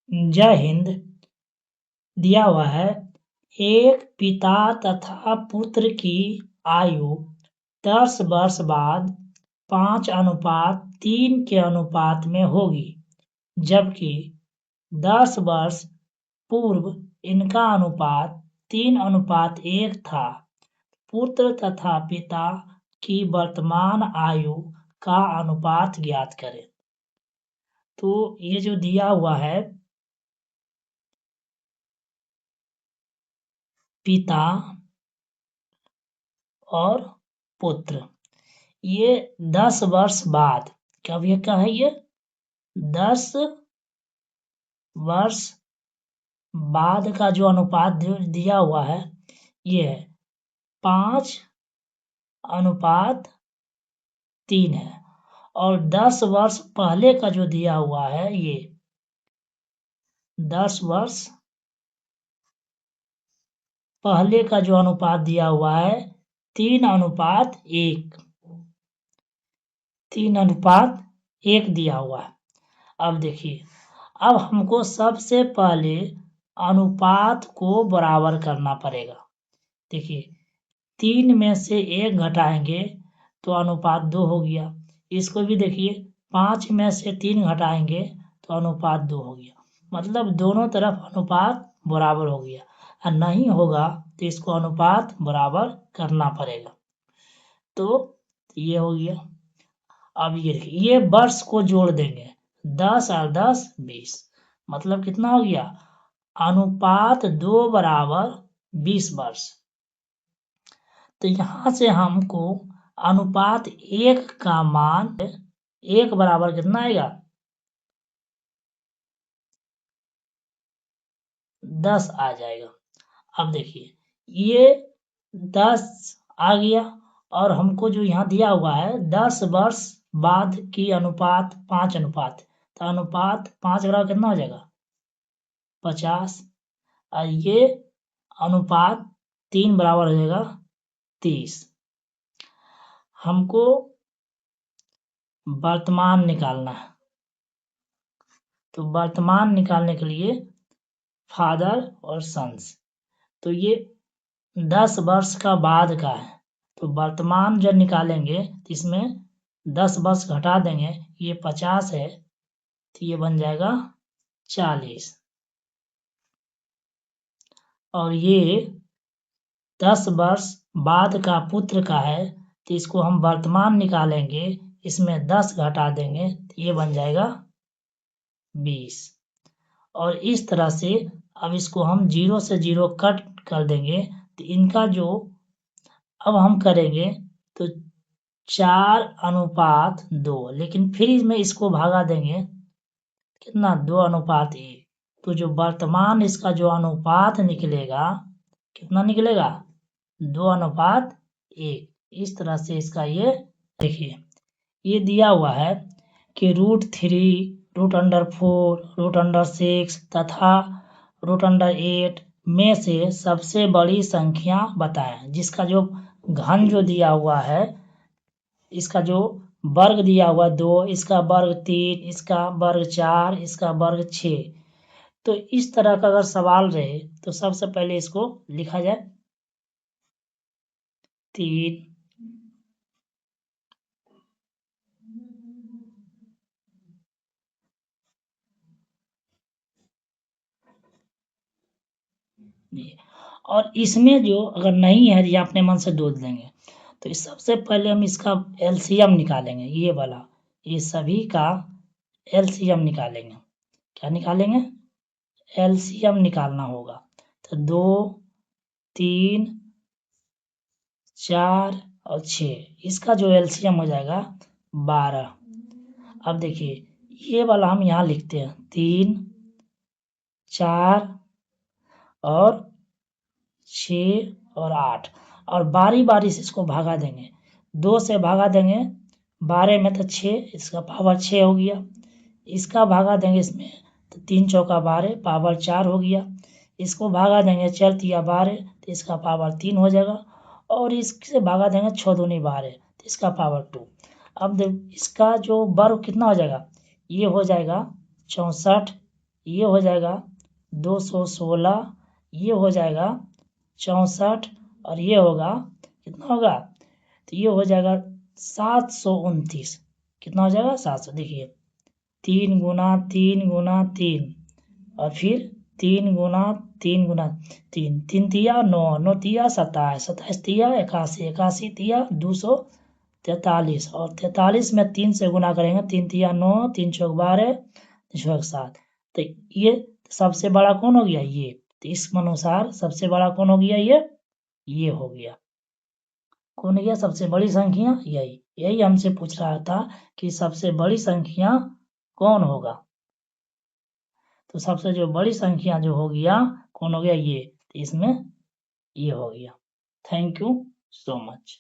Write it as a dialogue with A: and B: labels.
A: जय हिंद। दिया हुआ है, एक पिता तथा पुत्र की आयु 10 वर्ष बाद 5:3 के अनुपात में होगी, जबकि 10 वर्ष पूर्व इनका अनुपात 3:1 था। पुत्र तथा पिता की वर्तमान आयु का अनुपात ज्ञात करें। तो ये जो दिया हुआ है, पिता और पुत्र, ये 10 वर्ष बाद, कब ये क्या है, ये 10 वर्ष बाद का जो अनुपात दिया हुआ है ये है 5:3 है, और 10 वर्ष पहले का जो दिया हुआ है ये 10 वर्ष पहले का जो अनुपात दिया हुआ है 3:1, 3:1 दिया हुआ है। अब देखिए, अब हमको सबसे पहले अनुपात को बराबर करना पड़ेगा। देखिए, 3 में से 1 घटाएंगे तो अनुपात 2 हो गया। इसको भी देखिए, 5 में से 3 घटाएंगे तो अनुपात 2 हो गया। मतलब दोनों तरफ अनुपात बराबर हो गया, और नहीं होगा तो इसको अनुपात बराबर करना पड़ेगा। तो ये हो गया। अब ये देखिए, ये वर्ष को जोड़ देंगे, 10 और 10 20, मतलब कितना हो गया, अनुपात 2 बराबर 20 वर्ष। तो यहां से हमको अनुपात 1 का मान 1 बराबर कितना आएगा, 10 आ जाएगा। अब देखिए, ये 10 आ गया, और हमको जो यहाँ दिया हुआ है 10 वर्ष बाद की अनुपात 5:, तो अनुपात 5 बराबर कितना हो जाएगा, 50, और ये अनुपात 3 बराबर हो जाएगा 30। हमको वर्तमान निकालना है, तो वर्तमान निकालने के लिए फादर और सन्स, तो ये 10 वर्ष का बाद का है, तो वर्तमान जब निकालेंगे तो इसमें 10 वर्ष घटा देंगे, ये 50 है तो ये बन जाएगा 40, और ये 10 वर्ष बाद का पुत्र का है, तो इसको हम वर्तमान निकालेंगे, इसमें 10 घटा देंगे तो ये बन जाएगा 20, और इस तरह से अब इसको हम 0 से 0 कट कर देंगे, तो इनका जो अब हम करेंगे तो 4:2, लेकिन फिर इसमें इसको भागा देंगे कितना, 2:1, तो जो वर्तमान इसका जो अनुपात निकलेगा कितना निकलेगा, 2:1। इस तरह से इसका ये देखिए, ये दिया हुआ है कि √3, √4, √6 तथा √8 में से सबसे बड़ी संख्या बताएं, जिसका जो घन जो दिया हुआ है, इसका जो वर्ग दिया हुआ 2, इसका वर्ग 3, इसका वर्ग 4, इसका वर्ग 6। तो इस तरह का अगर सवाल रहे तो सबसे पहले इसको लिखा जाए 3, और इसमें जो अगर नहीं है या अपने मन से जोड़ देंगे, तो सबसे पहले हम इसका एलसीएम निकालेंगे, ये वाला, ये सभी का एलसीएम निकालेंगे। क्या निकालेंगे, एलसीएम निकालना होगा। तो 2, 3, 4 और 6, इसका जो एलसीएम हो जाएगा 12। अब देखिए, ये वाला हम यहाँ लिखते हैं 3, 4 और 6 और 8, और बारी बारी से इसको भागा देंगे, 2 से भागा देंगे 12 में तो 6, इसका पावर 6 हो गया, इसका भागा देंगे इसमें तो 3 चौका 12, पावर 4 हो गया, इसको भागा देंगे 4 तिया 12, तो इसका पावर 3 हो जाएगा, और इससे भागा देंगे 6 दूनी 12, तो इसका पावर 2। अब इसका जो वर्ग कितना हो जाएगा, ये हो जाएगा 64, ये हो जाएगा 216, ये हो जाएगा 64 और ये होगा कितना होगा, तो ये हो जाएगा 729। कितना हो जाएगा 700, देखिए 3 गुना 3 गुना 3 और फिर 3 गुना 3 गुना 3, 3 तिया 9, 9 तिया 27, 27 तिया 81, 81 तिया 243 और 43 में 3 से गुना करेंगे, 3 तिया 9, 3 चौक 12, 3 चौक 7। तो ये सबसे बड़ा कौन हो गया, ये। तो इस अनुसार सबसे बड़ा कौन हो गया, ये हो गया। कौन गया सबसे बड़ी संख्या, यही हमसे पूछ रहा था कि सबसे बड़ी संख्या कौन होगा। तो सबसे जो बड़ी संख्या जो हो गया कौन हो गया, ये। तो इसमें ये हो गया। Thank you so much.